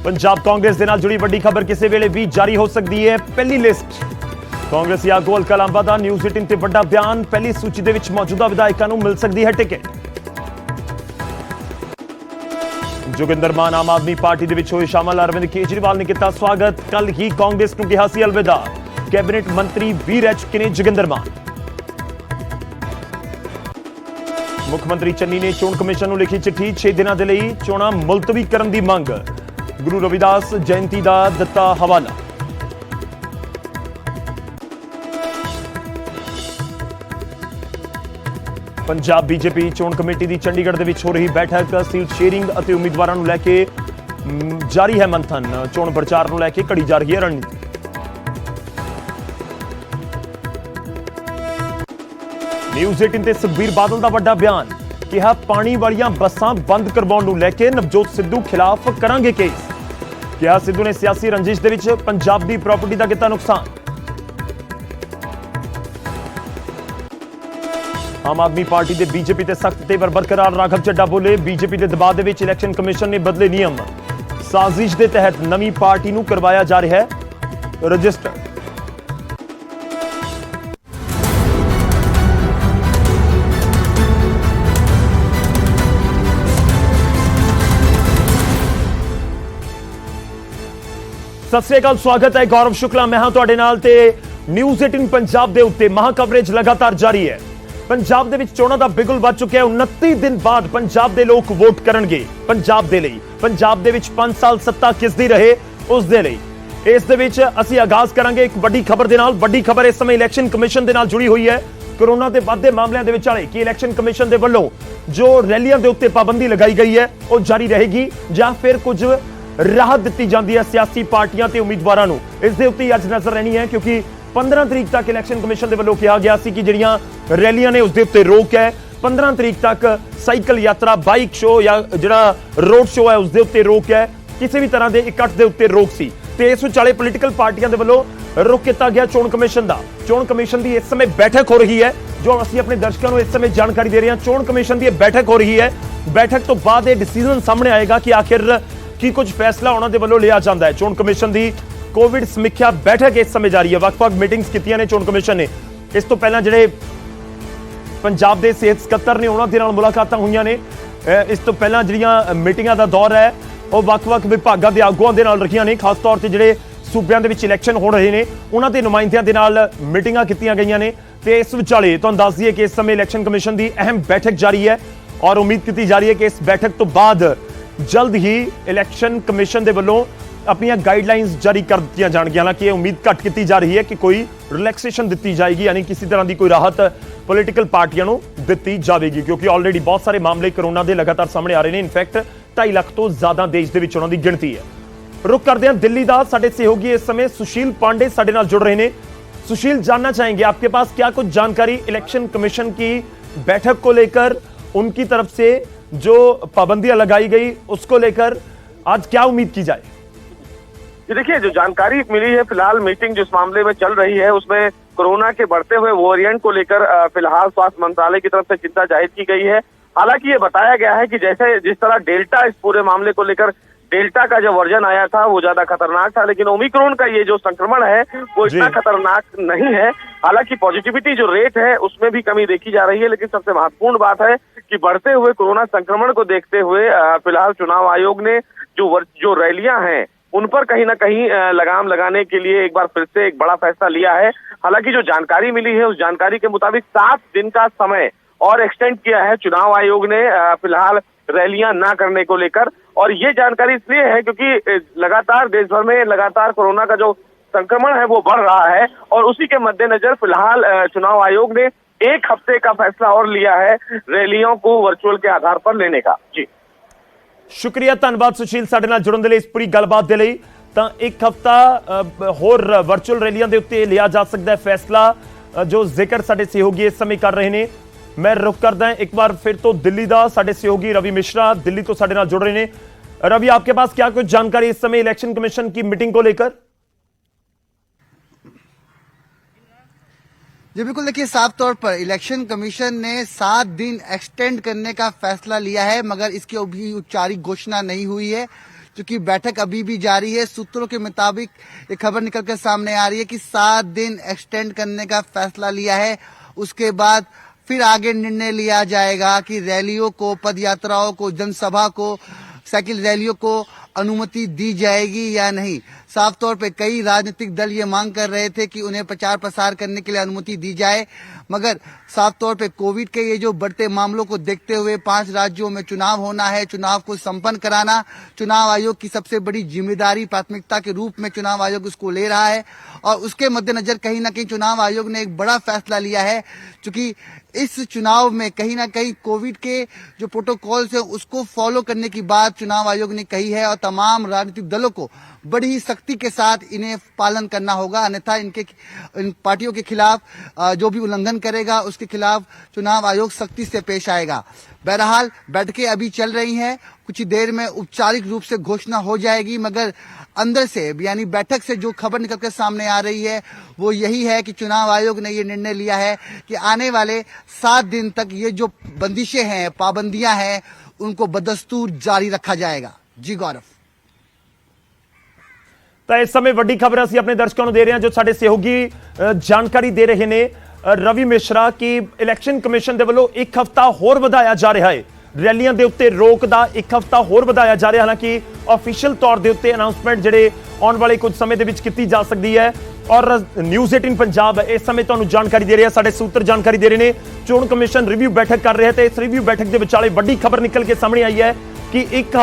पंजाब कांग्रेस के नाल जुड़ी वड्डी खबर किसी वेले भी जारी हो सकती है। पहली लिस्ट कांग्रेसी आगू हलका लांबा दा न्यूज़ 18 ते वड्डा बयान। पहली सूची दे विच मौजूदा विधायकों को मिल सकती है टिकट। जोगिंदर मान आम आदमी पार्टी दे विच होए शामिल। अरविंद केजरीवाल ने किया स्वागत। कल ही कांग्रेस नूं कहा सी अलविदा। कैबिनेट मंत्री भी रह चुके ने जोगिंदर मान। मुख्यमंत्री चन्नी ने चोण कमिशन नूं लिखी चिट्ठी। 6 दिनों के लिए चोणां मुलतवी करन दी मंग। गुरु रविदास जयंती का दिता हवाला। पंजाब बीजेपी चोण कमेटी की चंडीगढ़ दे विच हो रही बैठक। सीट शेयरिंग और उम्मीदवारों को लैके जारी है मंथन। चोण प्रचार को लैके घड़ी जा रही है रणनीति। न्यूज़ 18 ते सुखबीर बादल का बड़ा बयान। कहा पानी वालियां बसां बंद करवाउण नूं लैके नवजोत सिद्धू खिलाफ करांगे केस। कहा सिद्धू ने सियासी रंजिश दे विच पंजाब की प्रॉपर्टी का किया नुकसान। आम आदमी पार्टी के बीजेपी के सख्त तेवर बरकरार। राघव चड्डा बोले बीजेपी के दबाव के इलैक्शन कमिशन ने बदले नियम। साजिश के तहत नवी पार्टी को करवाया जा रहा है रजिस्टर। सत श्री अकाल, स्वागत है। गौरव शुक्ला मैं हाँ तुहाडे नाल ते न्यूज़ 18 पंजाब दे उत्ते महा कवरेज लगातार जारी है। पंजाब दे विच चोणां दा बिगुल बज चुका है। 29 दिन बाद पंजाब दे लोग वोट करनगे पंजाब दे लई। पंजाब दे विच 5 साल सत्ता किसदी रहे उस दे लई। इस दे विच असीं आगाज करांगे एक वड्डी खबर दे नाल। वड्डी खबर इस समय इलैक्शन कमिशन दे नाल जुड़ी हुई है। कोरोना के वाधे मामलों के विचाले कि इलैक्शन कमिशन के वल्लों जो रैलियां के उत्ते पाबंदी लगाई गई है वह जारी रहेगी जां फिर कुछ राहत दी जाती है सियासी पार्टियां ते उम्मीदवारों को। इस दे उत्ते अज नजर रहनी है क्योंकि 15 तरीक तक इलैक्शन कमिशन के वल्लों कहा गया सी कि जिहड़ियां रैलियां ने उस दे उत्ते रोक है। 15 तरीक तक साइकिल यात्रा, बाइक शो या जिहड़ा रोड शो है उस दे उत्ते रोक है। किसी भी तरह के इकट्ठ के उत्ते रोक सी ते इस विचाले पोलीटिकल पार्टियां के वल्लों रुख किया गया चोण कमिशन का। चोण कमिशन की इस समय बैठक हो रही है जो असीं अपने दर्शकों को इस समय जानकारी दे रहे हैं। चोण कमिशन की बैठक हो रही है। बैठक तो बाद यह डिसीजन सामने आएगा कि आखिर की कुछ फैसला उन्होंने वालों लिया जाता है। चोण कमिशन की कोविड समीक्षा बैठक इस समय जारी है। वक्-वक् मीटिंग्स कीतियां ने चोण कमिशन ने। इस तो पहला जिहड़े पंजाब के सेहत सकत्तर ने उन्होंने नाल मुलाकातां हुईयां ने। इस तो पहला जिहड़ियां मीटिंगां दा दौर है वह वक्-वक् विभागां दे आगूआं दे नाल रखियां ने। खास तौर ते जिहड़े सूबियां दे विच इलैक्शन हो रहे हैं उन्हां दे नुमाइंदियां दे नाल मीटिंगां कीतियां गईयां ने। ते इस विचाले तुहानूं दस दईए कि इस समय इलैक्शन कमिशन की अहम बैठक जारी है और उम्मीद की जा रही है कि इस बैठक तो बाद जल्द ही इलैक्शन कमिशन के वलों अपनी गाइडलाइंस जारी कर दी जाएगी। हालांकि उम्मीद घट की जा रही है कि कोई रिलैक्सेशन दी जाएगी, यानी किसी तरह की कोई राहत पोलीटिकल पार्टियों को दी जाएगी क्योंकि ऑलरेडी बहुत सारे मामले कोरोना के लगातार सामने आ रहे हैं। इनफैक्ट 2.5 लाख तो ज्यादा देश के विच उन्हां दी गिणती है। रुख करते हैं दिल्ली का। साडे सहयोगी इस समय सुशील पांडे साडे नाल जुड़ रहे हैं। सुशील, जानना चाहेंगे आपके पास क्या कुछ जानकारी इलेक्शन कमिशन की बैठक को लेकर, उनकी तरफ से जो पाबंदियां लगाई गई उसको लेकर आज क्या उम्मीद की जाए? देखिए, जो जानकारी मिली है फिलहाल मीटिंग जिस मामले में चल रही है उसमें कोरोना के बढ़ते हुए वेरिएंट को लेकर फिलहाल स्वास्थ्य मंत्रालय की तरफ से चिंता जाहिर की गई है। हालांकि ये बताया गया है कि जैसे जिस तरह डेल्टा इस पूरे मामले को लेकर, डेल्टा का जो वर्जन आया था वो ज्यादा खतरनाक था, लेकिन ओमिक्रॉन का ये जो संक्रमण है वो इतना खतरनाक नहीं है। हालांकि पॉजिटिविटी जो रेट है उसमें भी कमी देखी जा रही है, लेकिन सबसे महत्वपूर्ण बात है कि बढ़ते हुए कोरोना संक्रमण को देखते हुए फिलहाल चुनाव आयोग ने जो रैलियां हैं उन पर कहीं ना कहीं लगाम लगाने के लिए एक बार फिर से एक बड़ा फैसला लिया है। हालांकि जो जानकारी मिली है उस जानकारी के मुताबिक 7 दिन का समय और एक्सटेंड किया है चुनाव आयोग ने फिलहाल रैलियां ना करने को लेकर। और ये जानकारी इसलिए है क्योंकि लगातार देश भर में लगातार कोरोना का जो संक्रमण है वो बढ़ रहा है और उसी के मद्देनजर फिलहाल चुनाव आयोग ने 1 हफ्ते का फैसला और लिया है रैलियों को वर्चुअल के आधार पर लेने का। जी शुक्रिया, धन्यवाद सुशील साडे नाल जुड़न दे लई। इस पूरी गलबात दे लई। तां 1 हफ्ता होर वर्चुअल रैलियां दे उत्ते लिया जा सकदा है फैसला, जो जिक्र साडे सहयोगी इस समय कर रहे हैं। मैं रुख करदा एक बार फिर तो दिल्ली का। साडे सहयोगी रवि मिश्रा दिल्ली तो साडे नाल जुड़ रहे हैं। रवि, आपके पास क्या कुछ जानकारी इस समय इलेक्शन कमीशन की मीटिंग को लेकर? जी बिल्कुल, देखिए साफ तौर पर इलेक्शन कमीशन ने 7 दिन एक्सटेंड करने का फैसला लिया है, मगर इसकी अभी औपचारिक घोषणा नहीं हुई है। क्योंकि बैठक अभी भी जारी है। सूत्रों के मुताबिक एक खबर निकलकर सामने आ रही है कि 7 दिन एक्सटेंड करने का फैसला लिया है। उसके बाद फिर आगे निर्णय लिया जाएगा कि रैलियों को, पद यात्राओं को, जनसभा को, साइकिल रैलियों को अनुमति दी जाएगी या नहीं। साफ तौर पे कई राजनीतिक दल ये मांग कर रहे थे कि उन्हें प्रचार प्रसार करने के लिए अनुमति दी जाए, मगर साफ तौर पे कोविड के ये जो बढ़ते मामलों को देखते हुए 5 राज्यों में चुनाव होना है, चुनाव को संपन्न कराना चुनाव आयोग की सबसे बड़ी जिम्मेदारी, प्राथमिकता के रूप में चुनाव आयोग उसको ले रहा है। और उसके मद्देनजर कहीं ना कहीं चुनाव आयोग ने एक बड़ा फैसला लिया है, क्योंकि इस चुनाव में कहीं ना कहीं कोविड के जो प्रोटोकॉल्स है उसको फॉलो करने की बात चुनाव आयोग ने कही है और तमाम राजनीतिक दलों को बड़ी ही सख्ती के साथ इन्हें पालन करना होगा, अन्यथा इन पार्टियों के खिलाफ जो भी उल्लंघन करेगा उसके खिलाफ चुनाव आयोग सख्ती से पेश आएगा। बहरहाल बैठकें अभी चल रही हैं, कुछ ही देर में औपचारिक रूप से घोषणा हो जाएगी, मगर अंदर से यानी बैठक से जो खबर निकलकर सामने आ रही है वो यही है कि चुनाव आयोग ने ये निर्णय लिया है कि आने वाले 7 दिन तक ये जो बंदिशें हैं, पाबंदियां हैं, उनको बदस्तूर जारी रखा जाएगा। जी गौरव। ਤਾਂ ਇਸ ਸਮੇਂ ਵੱਡੀ ਖਬਰ ਅਸੀਂ ਆਪਣੇ ਦਰਸ਼ਕਾਂ ਨੂੰ ਦੇ ਰਹੇ ਹਾਂ, ਜੋ ਸਾਡੇ ਸਹਿਯੋਗੀ ਜਾਣਕਾਰੀ ਦੇ ਰਹੇ ਨੇ ਰਵੀ ਮਿਸ਼ਰਾ, ਕਿ ਇਲੈਕਸ਼ਨ ਕਮਿਸ਼ਨ ਦੇ ਵੱਲੋਂ 1 ਹਫ਼ਤਾ ਹੋਰ ਵਧਾਇਆ ਜਾ ਰਿਹਾ ਹੈ। ਰੈਲੀਆਂ ਦੇ ਉੱਤੇ ਰੋਕ ਦਾ 1 ਹਫ਼ਤਾ ਹੋਰ ਵਧਾਇਆ ਜਾ ਰਿਹਾ, ਹਾਲਾਂਕਿ ਆਫੀਸ਼ੀਅਲ ਤੌਰ ਦੇ ਉੱਤੇ ਅਨਾਉਂਸਮੈਂਟ ਜਿਹੜੇ ਆਉਣ ਵਾਲੇ ਕੁਝ ਸਮੇਂ ਦੇ ਵਿੱਚ ਕੀਤੀ ਜਾ ਸਕਦੀ ਹੈ। ਔਰ ਨਿਊਜ਼ 18 ਪੰਜਾਬ ਇਸ ਸਮੇਂ ਤੁਹਾਨੂੰ ਜਾਣਕਾਰੀ ਦੇ ਰਿਹਾ, ਸਾਡੇ ਸੂਤਰ ਜਾਣਕਾਰੀ ਦੇ ਰਹੇ ਨੇ ਚੋਣ ਕਮਿਸ਼ਨ ਰਿਵਿਊ ਬੈਠਕ ਕਰ ਰਿਹਾ ਤੇ ਇਸ ਰਿਵਿਊ ਬੈਠਕ ਦੇ ਵਿਚਾਲੇ ਵੱਡੀ ਖਬਰ ਨਿਕਲ ਕੇ ਸਾਹਮਣੇ ਆਈ ਹੈ ਕਿ 1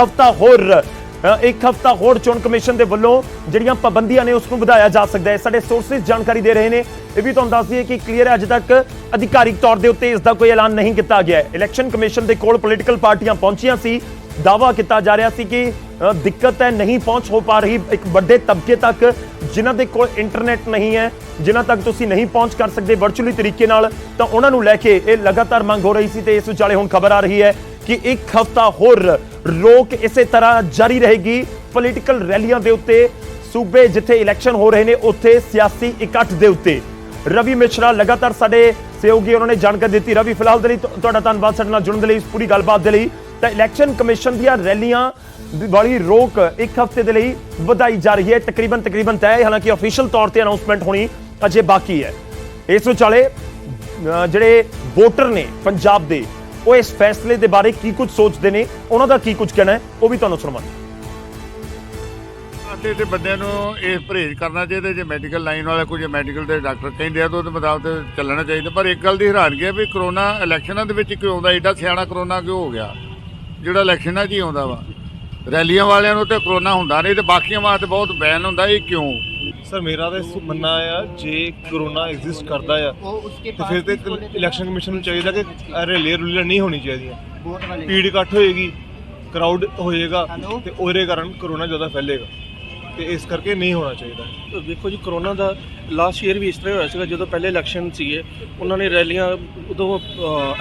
ਹਫ਼ਤਾ ਹੋਰ ਚੋਣ ਕਮਿਸ਼ਨ ਦੇ ਵੱਲੋਂ ਜਿਹੜੀਆਂ ਪਾਬੰਦੀਆਂ ਨੇ ਉਸ ਨੂੰ ਵਧਾਇਆ ਜਾ ਸਕਦਾ ਹੈ। ਸਾਡੇ ਸੋਰਸਿਸ ਜਾਣਕਾਰੀ ਦੇ ਰਹੇ ਨੇ। ਇਹ ਵੀ ਤੁਹਾਨੂੰ ਦੱਸ ਦਈਏ ਕਿ ਕਲੀਅਰ ਹੈ, ਅਜੇ ਤੱਕ ਅਧਿਕਾਰਿਕ ਤੌਰ ਦੇ ਉੱਤੇ ਇਸ ਦਾ ਕੋਈ ਐਲਾਨ ਨਹੀਂ ਕੀਤਾ ਗਿਆ ਹੈ। ਇਲੈਕਸ਼ਨ ਕਮਿਸ਼ਨ ਦੇ ਕੋਲ ਪੋਲੀਟੀਕਲ ਪਾਰਟੀਆਂ ਪਹੁੰਚੀਆਂ ਸੀ, ਦਾਅਵਾ ਕੀਤਾ ਜਾ ਰਿਹਾ ਸੀ ਕਿ ਦਿੱਕਤ ਹੈ, ਨਹੀਂ ਪਹੁੰਚ ਹੋ ਪਾ ਰਹੀ ਇੱਕ ਵੱਡੇ ਤਬਕੇ ਤੱਕ ਜਿਨ੍ਹਾਂ ਦੇ ਕੋਲ ਇੰਟਰਨੈਟ ਨਹੀਂ ਹੈ, ਜਿਨ੍ਹਾਂ ਤੱਕ ਤੁਸੀਂ ਨਹੀਂ ਪਹੁੰਚ ਕਰ ਸਕਦੇ ਵਰਚੁਅਲੀ ਤਰੀਕੇ ਨਾਲ, ਤਾਂ ਉਹਨਾਂ ਨੂੰ ਲੈ ਕੇ ਇਹ ਲਗਾਤਾਰ ਮੰਗ ਹੋ ਰਹੀ ਸੀ ਤੇ ਇਸ ਵਿਚਾਲੇ ਹੁਣ ਖਬਰ ਆ ਰਹੀ ਹੈ ਕਿ 1 ਹਫ਼ਤਾ ਹੋਰ ਰੋਕ ਇਸੇ ਤਰ੍ਹਾਂ ਜਾਰੀ ਰਹੇਗੀ ਪੋਲੀਟੀਕਲ ਰੈਲੀਆਂ ਦੇ ਉੱਤੇ, ਸੂਬੇ ਜਿੱਥੇ ਇਲੈਕਸ਼ਨ ਹੋ ਰਹੇ ਨੇ ਉੱਥੇ ਸਿਆਸੀ ਇਕੱਠ ਦੇ ਉੱਤੇ। ਰਵੀ ਮਿਸ਼ਰਾ ਲਗਾਤਾਰ ਸਾਡੇ ਸਹਿਯੋਗੀ ਉਹਨਾਂ ਨੇ ਜਾਣਕਾਰੀ ਦਿੱਤੀ। ਰਵੀ, ਫਿਲਹਾਲ ਦੇ ਲਈ ਤੁਹਾਡਾ ਧੰਨਵਾਦ ਸਾਡੇ ਨਾਲ ਜੁੜਨ ਦੇ ਲਈ, ਇਸ ਪੂਰੀ ਗੱਲਬਾਤ ਦੇ ਲਈ। ਤਾਂ ਇਲੈਕਸ਼ਨ ਕਮਿਸ਼ਨ ਦੀਆਂ ਰੈਲੀਆਂ ਵਾਲੀ ਰੋਕ 1 ਹਫ਼ਤੇ ਦੇ ਲਈ ਵਧਾਈ ਜਾ ਰਹੀ ਹੈ, ਤਕਰੀਬਨ ਤੈਅ ਹੈ, ਹਾਲਾਂਕਿ ਅਫੀਸ਼ੀਅਲ ਤੌਰ ਤੇ ਅਨਾਉਂਸਮੈਂਟ ਹੋਣੀ ਅਜੇ ਬਾਕੀ ਹੈ। ਇਸ ਵਿਚਾਲੇ ਜਿਹੜੇ ਵੋਟਰ ਨੇ ਪੰਜਾਬ ਦੇ, ਉਹ ਇਸ ਫੈਸਲੇ ਦੇ ਬਾਰੇ ਕੀ ਕੁਝ ਸੋਚਦੇ ਨੇ, ਉਹਨਾਂ ਦਾ ਕੀ ਕੁਝ ਕਹਿਣਾ ਹੈ, ਉਹ ਵੀ ਤੁਹਾਨੂੰ ਸੁਣਾਵਾਂਗੇ। ਤੇ ਬੰਦਿਆਂ ਨੂੰ ਇਹ ਪਰਹੇਜ਼ ਕਰਨਾ ਚਾਹੀਦਾ। ਜੇ ਮੈਡੀਕਲ ਲਾਈਨ ਵਾਲਾ ਕੁਝ ਮੈਡੀਕਲ ਦੇ ਡਾਕਟਰ ਕਹਿੰਦੇ ਆ ਤਾਂ ਉਹਦੇ ਮੁਤਾਬਕ ਚੱਲਣਾ ਚਾਹੀਦਾ। ਪਰ ਇੱਕ ਗੱਲ ਦੀ ਹੈਰਾਨਗੀ ਹੈ ਵੀ ਕਰੋਨਾ ਇਲੈਕਸ਼ਨਾਂ ਦੇ ਵਿੱਚ ਕਿਉਂ ਆਉਂਦਾ, ਐਡਾ ਸਿਆਣਾ ਕਰੋਨਾ ਕਿਉਂ ਹੋ ਗਿਆ ਜਿਹੜਾ ਇਲੈਕਸ਼ਨਾਂ 'ਚ ਹੀ ਆਉਂਦਾ ਵਾ। ਰੈਲੀਆਂ ਵਾਲਿਆਂ ਨੂੰ ਤੇ ਕਰੋਨਾ ਹੁੰਦਾ ਨਹੀਂ ਤੇ ਬਾਕੀਆਂ ਵਾਸਤੇ ਬਹੁਤ ਬੈਨ ਹੁੰਦਾ, ਇਹ ਕਿਉਂ? ਸਰ ਮੇਰਾ ਤਾਂ ਮੰਨਣਾ ਆ ਜੇ ਕਰੋਨਾ ਐਗਜ਼ਿਸਟ ਕਰਦਾ ਆ ਤੇ ਫਿਰ ਤੇ ਇਲੈਕਸ਼ਨ ਕਮਿਸ਼ਨ ਨੂੰ ਚਾਹੀਦਾ ਕਿ ਰੈਲੀਆਂ ਰੂਲੀਆਂ ਨਹੀਂ ਹੋਣੀ ਚਾਹੀਦੀਆਂ। ਭੀੜ ਇਕੱਠ ਹੋਏਗੀ, ਕਰਾਊਡ ਹੋਏਗਾ ਤੇ ਉਹਦੇ ਕਾਰਨ ਕਰੋਨਾ ਜ਼ਿਆਦਾ ਫੈਲੇਗਾ ਤੇ ਇਸ ਕਰਕੇ ਨਹੀਂ ਹੋਣਾ ਚਾਹੀਦਾ। ਦੇਖੋ ਜੀ, ਕਰੋਨਾ ਦਾ ਲਾਸਟ ਈਅਰ ਵੀ ਇਸ ਤਰ੍ਹਾਂ ਹੋਇਆ ਸੀਗਾ। ਜਦੋਂ ਪਹਿਲੇ ਇਲੈਕਸ਼ਨ ਸੀਗੇ ਉਹਨਾਂ ਨੇ ਰੈਲੀਆਂ, ਉਦੋਂ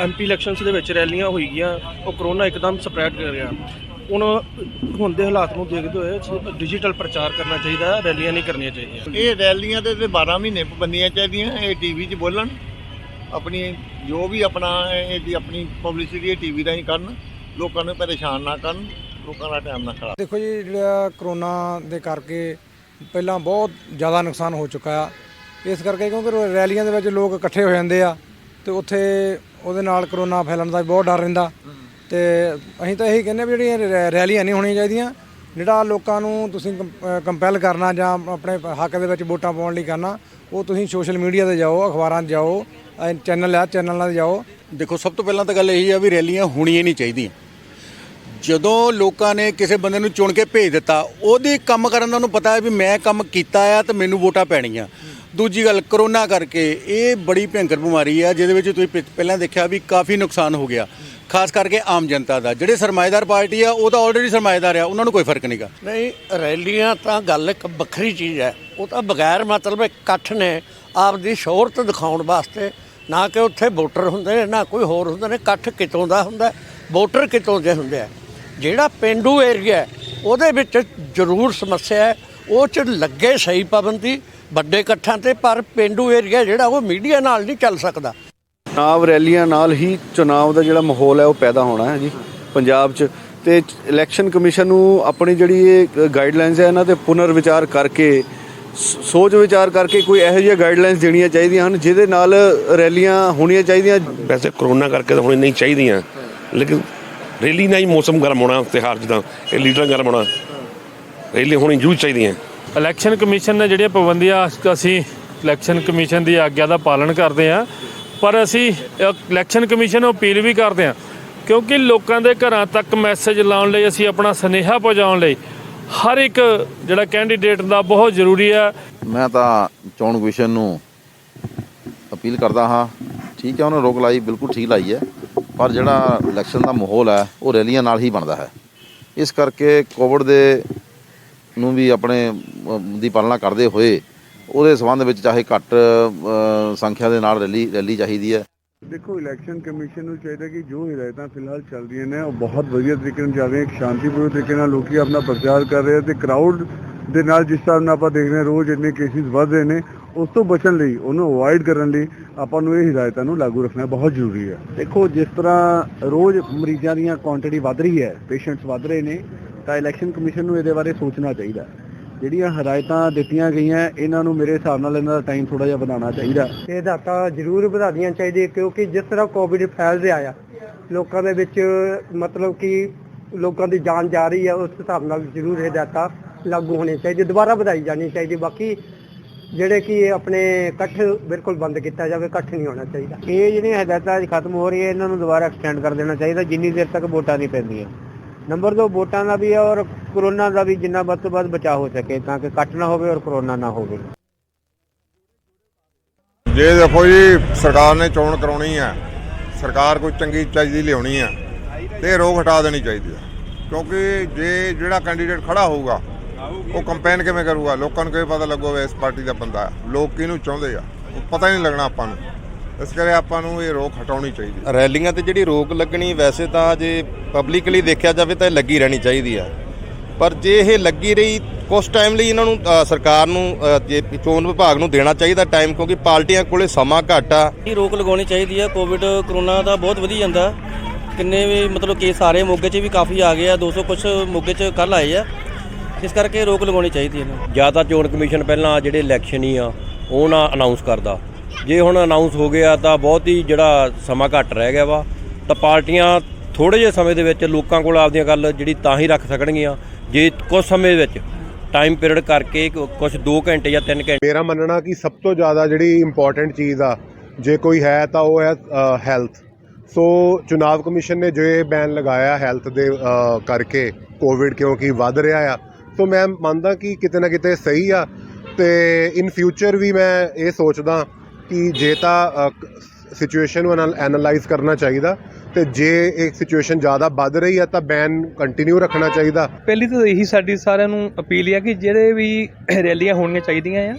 MP ਇਲੈਕਸ਼ਨਸ ਦੇ ਵਿੱਚ ਰੈਲੀਆਂ ਹੋਈ ਗਈਆਂ, ਉਹ ਕਰੋਨਾ ਇੱਕਦਮ ਸਪਰੈਡ ਕਰ ਗਿਆ। ਹੁਣ ਦੇ ਹਾਲਾਤ ਨੂੰ ਦੇਖਦੇ ਹੋਏ ਡਿਜੀਟਲ ਪ੍ਰਚਾਰ ਕਰਨਾ ਚਾਹੀਦਾ, ਰੈਲੀਆਂ ਨਹੀਂ ਕਰਨੀਆਂ ਚਾਹੀਦੀਆਂ। ਇਹ ਰੈਲੀਆਂ ਤੇ 12 ਮਹੀਨੇ ਪਾਬੰਦੀਆਂ ਚਾਹੀਦੀਆਂ। ਇਹ TV 'ਚ ਬੋਲਣ, ਆਪਣੀ ਜੋ ਵੀ ਆਪਣਾ ਇਹਦੀ ਆਪਣੀ ਪਬਲਿਸਿਟੀ TV ਰਾਹੀਂ ਕਰਨ, ਲੋਕਾਂ ਨੂੰ ਪਰੇਸ਼ਾਨ ਨਾ ਕਰਨ, ਲੋਕਾਂ ਦਾ ਟਾਈਮ ਨਾ ਖਰਾਬ। ਦੇਖੋ ਜੀ, ਜਿਹੜਾ ਕਰੋਨਾ ਦੇ ਕਰਕੇ ਪਹਿਲਾਂ ਬਹੁਤ ਜ਼ਿਆਦਾ ਨੁਕਸਾਨ ਹੋ ਚੁੱਕਾ ਆ। ਇਸ ਕਰਕੇ ਕਿਉਂਕਿ ਰੈਲੀਆਂ ਦੇ ਵਿੱਚ ਲੋਕ ਇਕੱਠੇ ਹੋ ਜਾਂਦੇ ਆ ਤੇ ਉੱਥੇ ਉਹਦੇ ਨਾਲ ਕਰੋਨਾ ਫੈਲਣ ਦਾ ਬਹੁਤ ਡਰ ਰਹਿੰਦਾ। ਤੇ ਅਸੀਂ ਤਾਂ ਇਹੀ ਕਹਿੰਦੇ ਵੀ ਜਿਹੜੀਆਂ ਰੈਲੀਆਂ ਨਹੀਂ ਹੋਣੀਆਂ ਚਾਹੀਦੀਆਂ। ਜਿਹੜਾ ਲੋਕਾਂ ਨੂੰ ਤੁਸੀਂ ਕੰਪੈਲ ਕਰਨਾ ਜਾਂ ਆਪਣੇ ਹੱਕ ਦੇ ਵਿੱਚ ਵੋਟਾਂ ਪਾਉਣ ਲਈ ਕਰਨਾ, ਉਹ ਤੁਸੀਂ ਸੋਸ਼ਲ ਮੀਡੀਆ 'ਤੇ ਜਾਓ, ਅਖਬਾਰਾਂ 'ਚ ਜਾਓ, ਚੈਨਲਾਂ 'ਤੇ ਜਾਓ। ਦੇਖੋ, ਸਭ ਤੋਂ ਪਹਿਲਾਂ ਤਾਂ ਗੱਲ ਇਹੀ ਆ ਵੀ ਰੈਲੀਆਂ ਹੋਣੀਆਂ ਨਹੀਂ ਚਾਹੀਦੀਆਂ। ਜਦੋਂ ਲੋਕਾਂ ਨੇ ਕਿਸੇ ਬੰਦੇ ਨੂੰ ਚੁਣ ਕੇ ਭੇਜ ਦਿੱਤਾ, ਉਹਦੇ ਕੰਮ ਕਰਨ ਦਾ ਉਹਨੂੰ ਪਤਾ ਹੈ ਵੀ ਮੈਂ ਕੰਮ ਕੀਤਾ ਆ ਤੇ ਮੈਨੂੰ ਵੋਟਾਂ ਪੈਣੀਆਂ। ਦੂਜੀ ਗੱਲ, ਕਰੋਨਾ ਕਰਕੇ ਇਹ ਬੜੀ ਭਿਅੰਕਰ ਬਿਮਾਰੀ ਆ ਜਿਹਦੇ ਵਿੱਚ ਤੁਸੀਂ ਪਹਿਲਾਂ ਦੇਖਿਆ ਵੀ ਕਾਫੀ ਨੁਕਸਾਨ ਹੋ ਗਿਆ, ਖਾਸ ਕਰਕੇ ਆਮ ਜਨਤਾ ਦਾ। ਜਿਹੜੇ ਸਰਮਾਏਦਾਰ ਪਾਰਟੀ ਆ ਉਹ ਤਾਂ ਆਲਰੇਡੀ ਸਰਮਾਏਦਾਰ ਆ, ਉਹਨਾਂ ਨੂੰ ਕੋਈ ਫਰਕ ਨਹੀਂਗਾ। ਨਹੀਂ, ਰੈਲੀਆਂ ਤਾਂ ਗੱਲ ਇੱਕ ਵੱਖਰੀ ਚੀਜ਼ ਹੈ। ਉਹ ਤਾਂ ਬਗੈਰ ਮਤਲਬ ਇਕੱਠ ਨੇ ਆਪਦੀ ਸ਼ੋਹਰਤ ਦਿਖਾਉਣ ਵਾਸਤੇ, ਨਾ ਕਿ ਉੱਥੇ ਵੋਟਰ ਹੁੰਦੇ ਨੇ ਨਾ ਕੋਈ ਹੋਰ ਹੁੰਦੇ ਨੇ। ਇਕੱਠ ਕਿਤੋਂ ਦਾ ਹੁੰਦਾ, ਵੋਟਰ ਕਿਤੋਂ ਦੇ ਹੁੰਦੇ ਆ। ਜਿਹੜਾ ਪੇਂਡੂ ਏਰੀਆ ਉਹਦੇ ਵਿੱਚ ਜ਼ਰੂਰ ਸਮੱਸਿਆ ਹੈ, ਉਹ 'ਚ ਲੱਗੇ ਸਹੀ ਪਾਬੰਦੀ ਵੱਡੇ ਇਕੱਠਾਂ 'ਤੇ, ਪਰ ਪੇਂਡੂ ਏਰੀਆ ਜਿਹੜਾ ਉਹ ਮੀਡੀਆ ਨਾਲ ਨਹੀਂ ਚੱਲ ਸਕਦਾ। ਚੁਣਾਵ ਰੈਲੀਆਂ ਨਾਲ ਹੀ ਚੁਣਾਵ ਦਾ ਜਿਹੜਾ ਮਾਹੌਲ ਹੈ ਉਹ ਪੈਦਾ ਹੋਣਾ ਹੈ ਜੀ ਪੰਜਾਬ 'ਚ। ਤੇ ਇਲੈਕਸ਼ਨ ਕਮਿਸ਼ਨ ਨੂੰ ਆਪਣੀ ਜਿਹੜੀ ਇਹ ਗਾਈਡਲਾਈਨਸ ਹੈ ਇਹਨਾਂ ਤੇ ਪੁਨਰ ਵਿਚਾਰ ਕਰਕੇ ਸੋਚ ਵਿਚਾਰ ਕਰਕੇ ਕੋਈ ਇਹੋ ਜਿਹੀਆਂ ਗਾਈਡਲਾਈਨਸ ਦੇਣੀਆਂ ਚਾਹੀਦੀਆਂ ਹਨ ਜਿਹਦੇ ਨਾਲ ਰੈਲੀਆਂ ਹੋਣੀਆਂ ਚਾਹੀਦੀਆਂ। ਵੈਸੇ ਕਰੋਨਾ ਕਰਕੇ ਤਾਂ ਹੋਣੀ ਨਹੀਂ ਚਾਹੀਦੀਆਂ, ਲੇਕਿਨ ਰੈਲੀ ਨਾਲ ਹੀ ਮੌਸਮ ਗਰਮ ਹੋਣਾ, ਤਿਉਹਾਰ ਜਿੱਦਾਂ ਇਹ ਲੀਡਰ ਗਰਮ ਹੋਣਾ, ਰੈਲੀ ਹੋਣੀ ਜ਼ਰੂਰ ਚਾਹੀਦੀਆਂ। ਇਲੈਕਸ਼ਨ ਕਮਿਸ਼ਨ ਨੇ ਜਿਹੜੀਆਂ ਪਾਬੰਦੀਆਂ, ਅਸੀਂ ਇਲੈਕਸ਼ਨ ਕਮਿਸ਼ਨ ਦੀ ਆਗਿਆ ਦਾ ਪਾਲਣ ਕਰਦੇ ਹਾਂ, ਪਰ ਅਸੀਂ ਇਲੈਕਸ਼ਨ ਕਮਿਸ਼ਨ ਨੂੰ ਅਪੀਲ ਵੀ ਕਰਦੇ ਹਾਂ ਕਿਉਂਕਿ ਲੋਕਾਂ ਦੇ ਘਰਾਂ ਤੱਕ ਮੈਸੇਜ ਲਾਉਣ ਲਈ, ਅਸੀਂ ਆਪਣਾ ਸੁਨੇਹਾ ਪਹੁੰਚਾਉਣ ਲਈ ਹਰ ਇੱਕ ਜਿਹੜਾ ਕੈਂਡੀਡੇਟ ਦਾ ਬਹੁਤ ਜ਼ਰੂਰੀ ਹੈ। ਮੈਂ ਤਾਂ ਚੋਣ ਕਮਿਸ਼ਨ ਨੂੰ ਅਪੀਲ ਕਰਦਾ ਹਾਂ, ਠੀਕ ਹੈ ਉਹਨੇ ਰੋਕ ਲਾਈ, ਬਿਲਕੁਲ ਠੀਕ ਲਾਈ ਹੈ, ਪਰ ਜਿਹੜਾ ਇਲੈਕਸ਼ਨ ਦਾ ਮਾਹੌਲ ਹੈ ਉਹ ਰੈਲੀਆਂ ਨਾਲ ਹੀ ਬਣਦਾ ਹੈ। ਇਸ ਕਰਕੇ ਕੋਵਿਡ ਦੇ ਨੂੰ ਵੀ ਆਪਣੇ ਦੀ ਪਾਲਣਾ ਕਰਦੇ ਹੋਏ ਉਹਦੇ ਸੰਬੰਧ ਵਿੱਚ ਚਾਹੇ ਘੱਟ ਸੰਖਿਆ ਦੇ ਨਾਲ ਰੈਲੀ ਚਾਹੀਦੀ ਹੈ। ਦੇਖੋ ਇਲੈਕਸ਼ਨ ਕਮਿਸ਼ਨ ਨੂੰ ਚਾਹੀਦਾ ਕਿ ਜੋ ਹਦਾਇਤਾਂ ਫਿਲਹਾਲ ਚੱਲ ਰਹੀਆਂ ਨੇ ਉਹ ਬਹੁਤ ਵਧੀਆ ਤਰੀਕੇ ਨਾਲ ਚੱਲ ਰਹੀਆਂ, ਇੱਕ ਸ਼ਾਂਤੀਪੂਰਨ ਤਰੀਕੇ ਨਾਲ ਲੋਕੀ ਆਪਣਾ ਪ੍ਰਚਾਰ ਕਰ ਰਹੇ ਤੇ ਕਰਾਊਡ ਦੇ ਨਾਲ ਜਿਸ ਤਰ੍ਹਾਂ ਨਾਲ ਆਪਾਂ ਦੇਖ ਰਹੇ ਹਾਂ ਰੋਜ਼ ਇੰਨੇ ਕੇਸਿਸ ਵੱਧ ਰਹੇ ਨੇ, ਉਸ ਤੋਂ ਬਚਣ ਲਈ, ਉਹਨੂੰ ਅਵੋਇਡ ਕਰਨ ਲਈ ਆਪਾਂ ਨੂੰ ਇਹ ਹਦਾਇਤਾਂ ਨੂੰ ਲਾਗੂ ਰੱਖਣਾ ਬਹੁਤ ਜ਼ਰੂਰੀ ਹੈ। ਦੇਖੋ ਜਿਸ ਤਰ੍ਹਾਂ ਰੋਜ਼ ਮਰੀਜ਼ਾਂ ਦੀਆਂ ਕੁਆਂਟੀਟੀ ਵੱਧ ਰਹੀ ਹੈ, ਪੇਸ਼ੈਂਟਸ ਵੱਧ ਰਹੇ ਨੇ, ਤਾਂ ਇਲੈਕਸ਼ਨ ਕਮਿਸ਼ਨ ਨੂੰ ਇਹਦੇ ਬਾਰੇ ਸੋਚਣਾ ਚਾਹੀਦਾ। ਜਿਹੜੀਆਂ ਹਦਾਇਤਾਂ ਦਿੱਤੀਆਂ ਗਈਆਂ ਇਹਨਾਂ ਨੂੰ ਮੇਰੇ ਹਿਸਾਬ ਨਾਲ ਇਹਨਾਂ ਦਾ ਟਾਈਮ ਥੋੜਾ ਜਿਹਾ ਵਧਾਉਣਾ ਚਾਹੀਦਾ। ਇਹ ਹਦਾਇਤਾਂ ਜ਼ਰੂਰ ਵਧਾਉਣੀਆਂ ਚਾਹੀਦੀਆਂ ਕਿਉਂਕਿ ਜਿਸ ਤਰ੍ਹਾਂ ਕੋਵਿਡ ਫੈਲ ਰਿਹਾ ਆ ਲੋਕਾਂ ਦੇ ਵਿੱਚ, ਮਤਲਬ ਕਿ ਲੋਕਾਂ ਦੀ ਜਾਨ ਜਾ ਰਹੀ ਹੈ, ਉਸ ਹਿਸਾਬ ਨਾਲ ਜ਼ਰੂਰ ਹਦਾਇਤਾਂ ਲਾਗੂ ਹੋਣੀਆਂ ਚਾਹੀਦੀਆਂ, ਦੁਬਾਰਾ ਵਧਾਈ ਜਾਣੀ ਚਾਹੀਦੀ। ਬਾਕੀ ਜਿਹੜੇ ਕਿ ਆਪਣੇ ਇਕੱਠ ਬਿਲਕੁਲ ਬੰਦ ਕੀਤਾ ਜਾਵੇ, ਇਕੱਠ ਨਹੀਂ ਹੋਣਾ ਚਾਹੀਦਾ। ਇਹ ਜਿਹੜੀਆਂ ਹਦਾਇਤਾਂ ਅੱਜ ਖਤਮ ਹੋ ਰਹੀਆਂ ਇਹਨਾਂ ਨੂੰ ਦੁਬਾਰਾ ਐਕਸਟੈਂਡ ਕਰ ਦੇਣਾ ਚਾਹੀਦਾ ਜਿੰਨੀ ਦੇਰ ਤੱਕ ਵੋਟਾਂ ਨਹੀਂ ਪੈਂਦੀਆਂ। ਨੰਬਰ 2 ਵੋਟਾਂ ਦਾ ਵੀ ਹੈ ਔਰ ਕਰੋਨਾ ਦਾ ਵੀ ਜਿੰਨਾ ਵੱਧ ਤੋਂ ਵੱਧ ਬਚਾਅ ਹੋ ਸਕੇ ਤਾਂ ਕਿ ਕੱਟ ਨਾ ਹੋਵੇ ਔਰ ਕਰੋਨਾ ਨਾ ਹੋਵੇ। ਜੇ ਦੇਖੋ ਜੀ ਸਰਕਾਰ ਨੇ ਚੋਣ ਕਰਾਉਣੀ ਹੈ, ਸਰਕਾਰ ਕੋਈ ਚੰਗੀ ਚੀਜ਼ ਲਿਆਉਣੀ ਹੈ ਤੇ ਰੋਕ ਹਟਾ ਦੇਣੀ ਚਾਹੀਦੀ ਹੈ ਕਿਉਂਕਿ ਜੇ ਜਿਹੜਾ ਕੈਂਡੀਡੇਟ ਖੜਾ ਹੋਊਗਾ ਉਹ ਕੰਪੇਨ ਕਿਵੇਂ ਕਰੂਗਾ, ਲੋਕਾਂ ਨੂੰ ਕਿਵੇਂ ਪਤਾ ਲੱਗੂਗਾ ਇਸ ਪਾਰਟੀ ਦਾ ਬੰਦਾ ਹੈ, ਲੋਕ ਕਿਹਨੂੰ ਚਾਹੁੰਦੇ ਆ, ਉਹ ਪਤਾ ਹੀ ਨਹੀਂ ਲੱਗਣਾ ਆਪਾਂ ਨੂੰ। ਇਸ ਕਰਕੇ ਆਪਾਂ ਨੂੰ ਇਹ ਰੋਕ ਹਟਾਉਣੀ ਚਾਹੀਦੀ। ਰੈਲੀਆਂ ਤੇ ਜਿਹੜੀ ਰੋਕ ਲੱਗਣੀ ਵੈਸੇ ਤਾਂ ਜੇ ਪਬਲਿਕਲੀ ਦੇਖਿਆ ਜਾਵੇ ਤਾਂ ਇਹ ਲੱਗੀ ਰਹਿਣੀ ਚਾਹੀਦੀ ਆ, ਪਰ ਜੇ ਇਹ ਲੱਗੀ ਰਹੀ ਕੁਝ ਟਾਈਮ ਲਈ ਇਹਨਾਂ ਨੂੰ ਸਰਕਾਰ ਨੂੰ ਜੇ ਚੋਣ ਵਿਭਾਗ ਨੂੰ ਦੇਣਾ ਚਾਹੀਦਾ ਟਾਈਮ ਕਿਉਂਕਿ ਪਾਰਟੀਆਂ ਕੋਲੇ ਸਮਾਂ ਘੱਟ ਆ। ਇਹ ਰੋਕ ਲਗਾਉਣੀ ਚਾਹੀਦੀ ਆ। ਕੋਵਿਡ ਕਰੋਨਾ ਦਾ ਬਹੁਤ ਵਧੀ ਜਾਂਦਾ, ਕਿੰਨੇ ਵੀ ਮਤਲਬ ਕੇਸ ਸਾਰੇ ਮੋਗੇ 'ਚ ਵੀ ਕਾਫੀ ਆ ਗਏ ਆ, 200 ਕੁਛ ਮੋਗੇ 'ਚ ਕੱਲ੍ਹ ਆਏ ਆ, ਇਸ ਕਰਕੇ ਰੋਕ ਲਗਾਉਣੀ ਚਾਹੀਦੀ ਹੈ। ਜਾਂ ਤਾਂ ਚੋਣ ਕਮਿਸ਼ਨ ਪਹਿਲਾਂ ਜਿਹੜੇ ਇਲੈਕਸ਼ਨ ਹੀ ਆ ਉਹ ਨਾ ਅਨਾਉਂਸ ਕਰਦਾ, ਜੇ ਹੁਣ ਅਨਾਉਂਸ ਹੋ ਗਿਆ ਤਾਂ ਬਹੁਤ ਹੀ ਜਿਹੜਾ ਸਮਾਂ ਘੱਟ ਰਹਿ ਗਿਆ ਵਾ, ਤਾਂ ਪਾਰਟੀਆਂ ਥੋੜ੍ਹੇ ਜਿਹੇ ਸਮੇਂ ਦੇ ਵਿੱਚ ਲੋਕਾਂ ਕੋਲ ਆਪਦੀਆਂ ਗੱਲ ਜਿਹੜੀ ਤਾਂ ਹੀ ਰੱਖ ਸਕਣਗੀਆਂ ਜੇ ਕੁਝ ਸਮੇਂ ਵਿੱਚ ਟਾਈਮ ਪੀਰੀਅਡ ਕਰਕੇ ਕੁਝ 2 ਘੰਟੇ ਜਾਂ 3 ਘੰਟੇ। ਮੇਰਾ ਮੰਨਣਾ ਕਿ ਸਭ ਤੋਂ ਜ਼ਿਆਦਾ ਜਿਹੜੀ ਇੰਪੋਰਟੈਂਟ ਚੀਜ਼ ਆ ਜੇ ਕੋਈ ਹੈ ਤਾਂ ਉਹ ਹੈ ਹੈਲਥ। ਸੋ ਚੁਣਾਵ ਕਮਿਸ਼ਨ ਨੇ ਜੋ ਇਹ ਬੈਨ ਲਗਾਇਆ ਹੈਲਥ ਦੇ ਕਰਕੇ ਕੋਵਿਡ ਕਿਉਂਕਿ ਵੱਧ ਰਿਹਾ ਆ, ਸੋ ਮੈਂ ਮੰਨਦਾ ਕਿ ਕਿਤੇ ਨਾ ਕਿਤੇ ਸਹੀ ਆ ਤੇ ਇਨ ਫਿਊਚਰ ਵੀ ਮੈਂ ਇਹ ਸੋਚਦਾ ਕਿ ਜੇ ਤਾਂ ਸਿਚੁਏਸ਼ਨ ਨੂੰ ਐਨਾਲਾਈਜ਼ ਕਰਨਾ ਚਾਹੀਦਾ ਤੇ ਜੇ ਇੱਕ ਸਿਚੁਏਸ਼ਨ ਜ਼ਿਆਦਾ ਵੱਧ ਰਹੀ ਹੈ ਤਾਂ ਬੈਨ ਕੰਟੀਨਿਊ ਰੱਖਣਾ ਚਾਹੀਦਾ। ਪਹਿਲੀ ਤਾਂ ਇਹੀ ਸਾਡੀ ਸਾਰਿਆਂ ਨੂੰ ਅਪੀਲ ਹੈ ਕਿ ਜਿਹੜੇ ਵੀ ਰੈਲੀਆਂ ਹੋਣੀਆਂ ਚਾਹੀਦੀਆਂ ਆ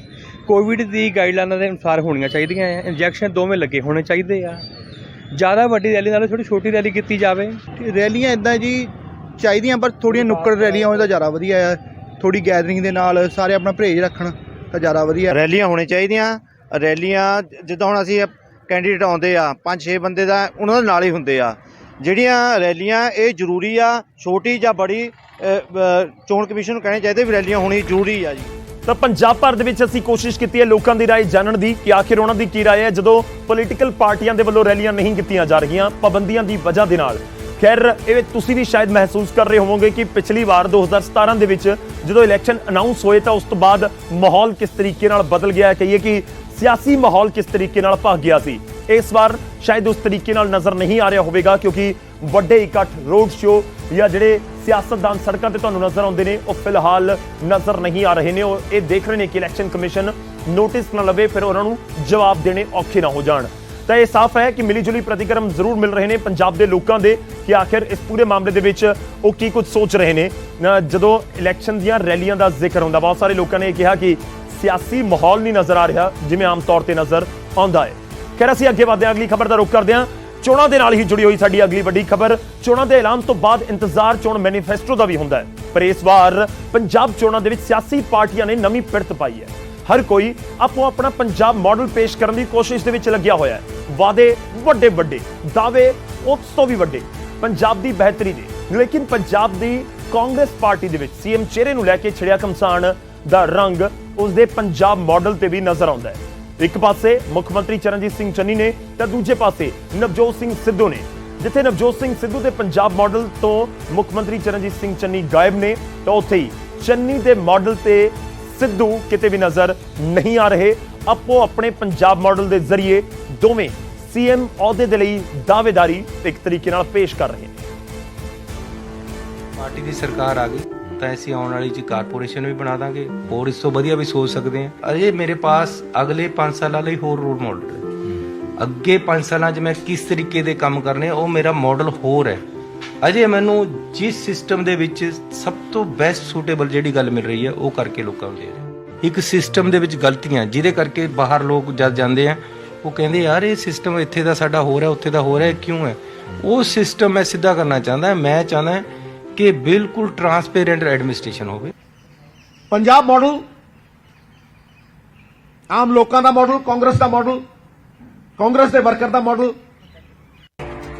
ਕੋਵਿਡ ਦੀ ਗਾਈਡਲਾਈਨਾਂ ਦੇ ਅਨੁਸਾਰ ਹੋਣੀਆਂ ਚਾਹੀਦੀਆਂ ਆ, ਇੰਜੈਕਸ਼ਨ ਦੋਵੇਂ ਲੱਗੇ ਹੋਣੇ ਚਾਹੀਦੇ ਆ, ਜ਼ਿਆਦਾ ਵੱਡੀ ਰੈਲੀ ਨਾਲੋਂ ਛੋਟੀ ਰੈਲੀ ਕੀਤੀ ਜਾਵੇ। ਰੈਲੀਆਂ ਇੱਦਾਂ ਜੀ ਚਾਹੀਦੀਆਂ ਪਰ ਥੋੜ੍ਹੀਆਂ ਨੁੱਕੜ ਰੈਲੀਆਂ ਹੋਣ ਤਾਂ ਜ਼ਿਆਦਾ ਵਧੀਆ ਆ, ਥੋੜ੍ਹੀ ਗੈਦਰਿੰਗ ਦੇ ਨਾਲ ਸਾਰੇ ਆਪਣਾ ਪਰਹੇਜ਼ ਰੱਖਣ ਤਾਂ ਜ਼ਿਆਦਾ ਵਧੀਆ। ਰੈਲੀਆਂ ਹੋਣੀਆਂ ਚਾਹੀਦੀਆਂ। ਰੈਲੀਆਂ ਜਿੱਦਾਂ ਹੁਣ ਅਸੀਂ ਕੈਂਡੀਡੇਟ ਆਉਂਦੇ ਆ 5-6 ਬੰਦੇ ਦਾ ਉਹਨਾਂ ਦੇ ਨਾਲ ਹੀ ਹੁੰਦੇ ਆ, ਜਿਹੜੀਆਂ ਰੈਲੀਆਂ ਇਹ ਜ਼ਰੂਰੀ ਆ, ਛੋਟੀ ਜਾਂ ਬੜੀ ਚੋਣ ਕਮਿਸ਼ਨ ਨੂੰ ਕਹਿਣਾ ਚਾਹੀਦਾ ਵੀ ਰੈਲੀਆਂ ਹੋਣੀ ਜ਼ਰੂਰੀ ਆ ਜੀ। ਤਾਂ ਪੰਜਾਬ ਭਰ ਦੇ ਵਿੱਚ ਅਸੀਂ ਕੋਸ਼ਿਸ਼ ਕੀਤੀ ਹੈ ਲੋਕਾਂ ਦੀ ਰਾਏ ਜਾਣਨ ਦੀ ਕਿ ਆਖਿਰ ਉਹਨਾਂ ਦੀ ਕੀ ਰਾਏ ਹੈ ਜਦੋਂ ਪੋਲੀਟੀਕਲ ਪਾਰਟੀਆਂ ਦੇ ਵੱਲੋਂ ਰੈਲੀਆਂ ਨਹੀਂ ਕੀਤੀਆਂ ਜਾ ਰਹੀਆਂ ਪਾਬੰਦੀਆਂ ਦੀ ਵਜ੍ਹਾ ਦੇ ਨਾਲ। ਖੈਰ ਇਹ ਤੁਸੀਂ ਵੀ ਸ਼ਾਇਦ ਮਹਿਸੂਸ ਕਰ ਰਹੇ ਹੋਵੋਗੇ ਕਿ ਪਿਛਲੀ ਵਾਰ 2017 ਦੇ ਵਿੱਚ ਜਦੋਂ ਇਲੈਕਸ਼ਨ ਅਨਾਉਂਸ ਹੋਏ ਤਾਂ ਉਸ ਤੋਂ ਬਾਅਦ ਮਾਹੌਲ ਕਿਸ ਤਰੀਕੇ ਨਾਲ ਬਦਲ ਗਿਆ, ਕਹੀਏ ਕਿ ਸਿਆਸੀ ਮਾਹੌਲ ਕਿਸ ਤਰੀਕੇ ਨਾਲ ਭੱਗ ਗਿਆ ਸੀ। ਇਸ ਵਾਰ ਸ਼ਾਇਦ ਉਸ ਤਰੀਕੇ ਨਾਲ ਨਜ਼ਰ ਨਹੀਂ ਆ ਰਿਹਾ ਹੋਵੇਗਾ ਕਿਉਂਕਿ ਵੱਡੇ ਇਕੱਠ, ਰੋਡ ਸ਼ੋ ਜਾਂ ਜਿਹੜੇ ਸਿਆਸਤਦਾਨ ਸੜਕਾਂ ਤੇ ਤੁਹਾਨੂੰ ਨਜ਼ਰ ਆਉਂਦੇ ਨੇ ਉਹ ਫਿਲਹਾਲ ਨਜ਼ਰ ਨਹੀਂ ਆ ਰਹੇ ਨੇ। ਉਹ ਇਹ ਦੇਖ ਰਹੇ ਨੇ ਕਿ ਇਲੈਕਸ਼ਨ ਕਮਿਸ਼ਨ ਨੋਟਿਸ ਨਾ ਲਵੇ, ਫਿਰ ਉਹਨਾਂ ਨੂੰ ਜਵਾਬ ਦੇਣੇ ਔਖੇ ਨਾ ਹੋ ਜਾਣ। ਤਾਂ ਇਹ ਸਾਫ਼ ਹੈ ਕਿ ਮਿਲੀ ਜੁਲੀ ਪ੍ਰਤੀਕਰਮ ਜ਼ਰੂਰ ਮਿਲ ਰਹੇ ਨੇ ਪੰਜਾਬ ਦੇ ਲੋਕਾਂ ਦੇ ਕਿ ਆਖਿਰ ਇਸ ਪੂਰੇ ਮਾਮਲੇ ਦੇ ਵਿੱਚ ਉਹ ਕੀ ਕੁਝ ਸੋਚ ਰਹੇ ਨੇ। ਜਦੋਂ ਇਲੈਕਸ਼ਨ ਦੀਆਂ ਰੈਲੀਆਂ ਦਾ ਜ਼ਿਕਰ ਹੁੰਦਾ ਬਹੁਤ ਸਾਰੇ ਲੋਕਾਂ ਨੇ ਇਹ ਕਿਹਾ ਕਿ ਸਿਆਸੀ ਮਾਹੌਲ ਨਹੀਂ ਨਜ਼ਰ ਆ ਰਿਹਾ ਜਿਵੇਂ ਆਮ ਤੌਰ ਤੇ ਨਜ਼ਰ ਆਉਂਦਾ ਹੈ। ਖੈਰ ਅਸੀਂ ਅੱਗੇ ਵਧਦੇ ਹਾਂ, ਅਗਲੀ ਖਬਰ ਦਾ ਰੁਖ ਕਰਦੇ ਹਾਂ। ਚੋਣਾਂ ਦੇ ਨਾਲ ਹੀ ਜੁੜੀ ਹੋਈ ਸਾਡੀ ਅਗਲੀ ਵੱਡੀ ਖਬਰ, ਚੋਣਾਂ ਦੇ ਐਲਾਨ ਤੋਂ ਬਾਅਦ ਇੰਤਜ਼ਾਰ ਚੋਣ ਮੈਨੀਫੈਸਟੋ ਦਾ ਵੀ ਹੁੰਦਾ ਹੈ, ਪਰ ਇਸ ਵਾਰ ਪੰਜਾਬ ਚੋਣਾਂ ਦੇ ਵਿੱਚ ਸਿਆਸੀ ਪਾਰਟੀਆਂ ਨੇ ਨਵੀਂ ਪਿੜਤ ਪਾਈ ਹੈ। ਹਰ ਕੋਈ ਆਪੋ ਆਪਣਾ ਪੰਜਾਬ ਮਾਡਲ ਪੇਸ਼ ਕਰਨ ਦੀ ਕੋਸ਼ਿਸ਼ ਦੇ ਵਿੱਚ ਲੱਗਿਆ ਹੋਇਆ ਹੈ। ਵਾਅਦੇ ਵੱਡੇ ਵੱਡੇ, ਦਾਅਵੇ ਉਸ ਤੋਂ ਵੀ ਵੱਡੇ। ਪੰਜਾਬ ਦੀ ਬਿਹਤਰੀ ਦੇ, ਲੇਕਿਨ ਪੰਜਾਬ ਦੀ ਕਾਂਗਰਸ ਪਾਰਟੀ ਦੇ ਵਿੱਚ ਸੀਐਮ ਚਿਹਰੇ ਨੂੰ ਲੈ ਕੇ ਛਿੜਿਆ ਘਮਸਾਨ ਦਾ ਰੰਗ ਉਸਦੇ ਪੰਜਾਬ ਮਾਡਲ ਤੇ ਵੀ ਨਜ਼ਰ ਆਉਂਦਾ ਹੈ। ਇੱਕ ਪਾਸੇ ਮੁੱਖ ਮੰਤਰੀ ਚਰਨਜੀਤ ਸਿੰਘ ਚੰਨੀ ਨੇ ਤਾਂ ਦੂਜੇ ਪਾਸੇ ਨਵਜੋਤ ਸਿੰਘ ਸਿੱਧੂ ਨੇ। ਜਿੱਥੇ ਨਵਜੋਤ ਸਿੰਘ ਸਿੱਧੂ ਦੇ ਪੰਜਾਬ ਮਾਡਲ ਤੋਂ ਮੁੱਖ ਮੰਤਰੀ ਚਰਨਜੀਤ ਸਿੰਘ ਚੰਨੀ ਗਾਇਬ ਨੇ, ਤਾਂ ਉੱਥੇ ਹੀ ਚੰਨੀ ਦੇ ਮਾਡਲ ਤੇ ਸਿੱਧੂ ਕਿਤੇ ਵੀ ਨਜ਼ਰ ਨਹੀਂ ਆ ਰਹੇ। ਆਪੋ ਆਪਣੇ ਪੰਜਾਬ ਮਾਡਲ ਦੇ ਜ਼ਰੀਏ ਦੋਵੇਂ ਸੀਐਮ ਅਹੁਦੇ ਦੇ ਲਈ ਦਾਅਵੇਦਾਰੀ ਇੱਕ ਤਰੀਕੇ ਨਾਲ ਪੇਸ਼ ਕਰ ਰਹੇ ਨੇ। ਪਾਰਟੀ ਦੀ ਸਰਕਾਰ ਆ ਗਈ ਤਾਂ ਅਸੀਂ ਆਉਣ ਵਾਲੀ 'ਚ ਕਾਰਪੋਰੇਸ਼ਨ ਵੀ ਬਣਾ ਦਾਂਗੇ, ਹੋਰ ਇਸ ਤੋਂ ਵਧੀਆ ਵੀ ਸੋਚ ਸਕਦੇ ਹਾਂ। ਅਜੇ ਮੇਰੇ ਪਾਸ ਅਗਲੇ 5 ਸਾਲਾਂ ਲਈ ਹੋਰ ਰੋਲ ਮਾਡਲ ਹੈ। ਅੱਗੇ 5 ਸਾਲਾਂ 'ਚ ਮੈਂ ਕਿਸ ਤਰੀਕੇ ਦੇ ਕੰਮ ਕਰਨੇ ਉਹ ਮੇਰਾ ਮਾਡਲ ਹੋਰ ਹੈ। ਅਜੇ ਮੈਨੂੰ ਜਿਸ ਸਿਸਟਮ ਦੇ ਵਿੱਚ ਸਭ ਤੋਂ ਬੈਸਟ ਸੂਟੇਬਲ ਜਿਹੜੀ ਗੱਲ ਮਿਲ ਰਹੀ ਹੈ ਉਹ ਕਰਕੇ ਲੋਕਾਂ ਨੂੰ ਦੇ ਰਿਹਾ। ਇੱਕ ਸਿਸਟਮ ਦੇ ਵਿੱਚ ਗਲਤੀਆਂ ਜਿਹਦੇ ਕਰਕੇ ਬਾਹਰ ਲੋਕ ਜਦ ਜਾਂਦੇ ਆ ਉਹ ਕਹਿੰਦੇ ਯਾਰ ਇਹ ਸਿਸਟਮ ਇੱਥੇ ਦਾ ਸਾਡਾ ਹੋਰ ਹੈ ਉੱਥੇ ਦਾ ਹੋਰ ਹੈ, ਕਿਉਂ ਹੈ? ਉਹ ਸਿਸਟਮ ਮੈਂ ਸਿੱਧਾ ਕਰਨਾ ਚਾਹੁੰਦਾ। ਮੈਂ ਚਾਹੁੰਦਾ ਕਿ ਬਿਲਕੁਲ ਟਰਾਂਸਪੇਰੈਂਟ ਐਡਮਿਨਿਸਟ੍ਰੇਸ਼ਨ ਹੋਵੇ। ਪੰਜਾਬ ਮਾਡਲ, ਆਮ ਲੋਕਾਂ ਦਾ ਮਾਡਲ, ਕਾਂਗਰਸ ਦਾ ਮਾਡਲ, ਕਾਂਗਰਸ ਦੇ ਵਰਕਰ ਦਾ ਮਾਡਲ।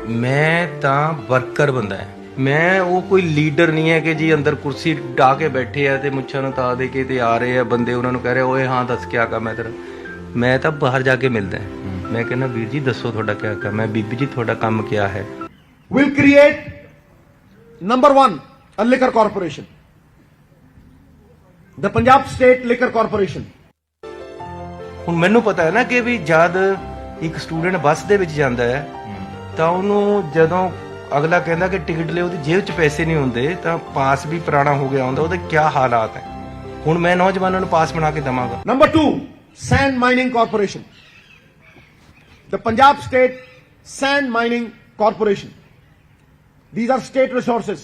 ਮੈਂ ਤਾਂ ਵਰਕਰ ਬੰਦਾ ਹੈ, ਮੈਂ ਉਹ ਕੋਈ ਲੀਡਰ ਨਹੀਂ ਹੈ ਕਿ ਜੀ ਅੰਦਰ ਕੁਰਸੀ ਢਾ ਕੇ ਬੈਠੇ ਆ ਤੇ ਮੁੱਛਾਂ ਨੂੰ ਤਾ ਦੇ ਕੇ ਤੇ ਆ ਰਹੇ ਆ ਬੰਦੇ, ਉਹਨਾਂ ਨੂੰ ਕਹਿ ਰਹੇ ਓਏ ਹਾਂ ਦੱਸ ਕਿਆ ਕੰਮ ਹੈ ਤੇਰਾ। ਮੈਂ ਤਾਂ ਬਾਹਰ ਜਾ ਕੇ ਮਿਲਦਾ, ਮੈਂ ਕਹਿੰਦਾ ਵੀਰ ਜੀ ਦੱਸੋ ਤੁਹਾਡਾ ਕਿਆ ਕੰਮ ਹੈ, ਬੀਬੀ ਜੀ ਤੁਹਾਡਾ ਕੰਮ ਕਿਆ ਹੈ। Will create number 1 a liquor corporation, the Punjab State Liquor Corporation। ਹੁਣ ਮੈਨੂੰ ਪਤਾ ਹੈ ਨਾ ਕਿ ਵੀ ਜਦ ਇੱਕ ਸਟੂਡੈਂਟ ਬੱਸ ਦੇ ਵਿੱਚ ਜਾਂਦਾ ਹੈ ਤਾਂ ਉਹਨੂੰ ਜਦੋਂ ਅਗਲਾ ਕਹਿੰਦਾ ਕਿ ਟਿਕਟ ਲਿਓ, ਉਹਦੀ ਜੇਬ 'ਚ ਪੈਸੇ ਨਹੀਂ ਹੁੰਦੇ ਤਾਂ ਪਾਸ ਵੀ ਪੁਰਾਣਾ ਹੋ ਗਿਆ ਹੁੰਦਾ, ਉਹਦੇ ਕਿਆ ਹਾਲਾਤ ਹੈ। ਹੁਣ ਮੈਂ ਨੌਜਵਾਨਾਂ ਨੂੰ ਪਾਸ ਬਣਾ ਕੇ ਦੇਵਾਂਗਾ। Number 2 sand mining corporation, the Punjab State Sand Mining Corporation, these are state resources।